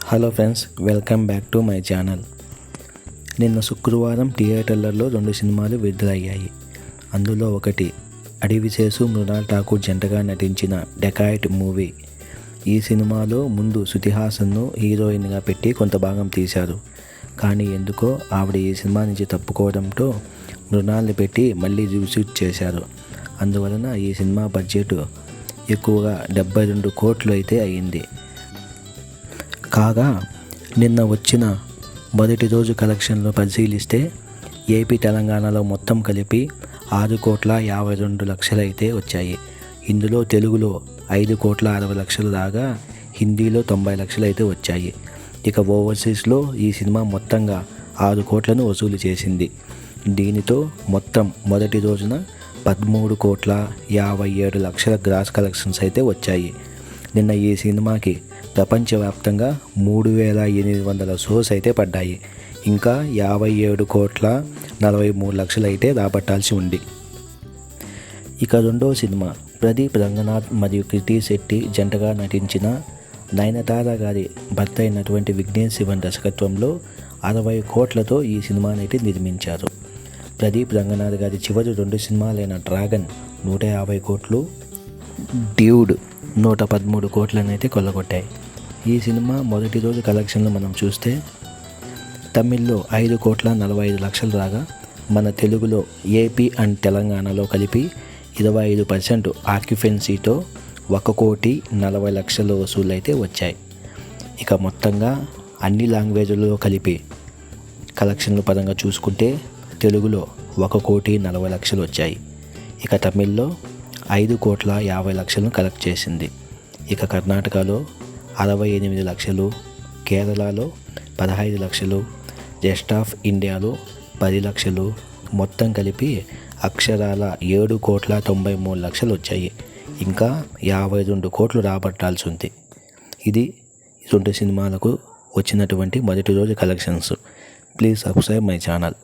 Hello friends, welcome back to my channel. నిన్న శుక్రవారం థియేటర్లలో 2 సినిమాలు విడుదలయ్యాయి. అందులో ఒకటి అడివిశేషు మృణాల్ ఠాకూర్ జంటగా నటించిన డెకాయిట్ మూవీ. ఈ సినిమాలో ముందు శృతి హాసన్ను హీరోయిన్గా పెట్టి కొంత భాగం తీశారు. కానీ ఎందుకో ఆవిడ ఈ సినిమా నుంచి తప్పుకోవడంతో మృణాల్ని పెట్టి మళ్ళీ రీషూట్ చేశారు. అందువలన ఈ సినిమా బడ్జెట్ ఎక్కువగా 72 కోట్లు అయితే అయ్యింది. కాగా నిన్న వచ్చిన మొదటి రోజు కలెక్షన్లు పరిశీలిస్తే ఏపీ తెలంగాణలో మొత్తం కలిపి 6,52,00,000 అయితే వచ్చాయి. ఇందులో తెలుగులో 5,60,00,000 దాకా, హిందీలో 90 లక్షలు అయితే వచ్చాయి. ఇక ఓవర్సీస్లో ఈ సినిమా మొత్తంగా 6 కోట్లను వసూలు చేసింది. దీనితో మొత్తం మొదటి రోజున 13,57,00,000 గ్రాస్ కలెక్షన్స్ అయితే వచ్చాయి. నిన్న ఈ సినిమాకి ప్రపంచవ్యాప్తంగా 3,800 షోస్ అయితే పడ్డాయి. ఇంకా 57,43,00,000 అయితే రాబట్టాల్సి ఉంది. ఇక రెండో సినిమా ప్రదీప్ రంగనాథ్ మరియు కృతి శెట్టి జంటగా నటించిన నయనతార గారి భర్త అయినటువంటి విఘ్నేష్ శివన్ దర్శకత్వంలో 60 కోట్లతో ఈ సినిమానైతే నిర్మించారు. ప్రదీప్ రంగనాథ్ గారి చివరి 2 సినిమాలైన డ్రాగన్ 150 కోట్లు, డ్యూడ్ 113 కోట్లనైతే కొల్లగొట్టాయి. ఈ సినిమా మొదటి రోజు కలెక్షన్లు మనం చూస్తే తమిళ్లో 5,45,00,000 రాగా, మన తెలుగులో ఏపీ అండ్ తెలంగాణలో కలిపి 25% ఆక్యుపెన్సీతో 1,40,00,000 వసూళ్ళు అయితే వచ్చాయి. ఇక మొత్తంగా అన్ని లాంగ్వేజ్లలో కలిపి కలెక్షన్ల పరంగా చూసుకుంటే తెలుగులో 1,40,00,000 వచ్చాయి. ఇక తమిళ్లో 5,50,00,000 కలెక్ట్ చేసింది. ఇక కర్ణాటకలో 68 లక్షలు, కేరళలో 15 లక్షలు, రెస్ట్ ఆఫ్ ఇండియాలో 10 లక్షలు, మొత్తం కలిపి అక్షరాల 7,93,00,000 వచ్చాయి. ఇంకా 52 కోట్లు రాబట్టాల్సి ఉంది. ఇది 2 సినిమాలకు వచ్చినటువంటి మొదటి రోజు collections. Please subscribe my channel.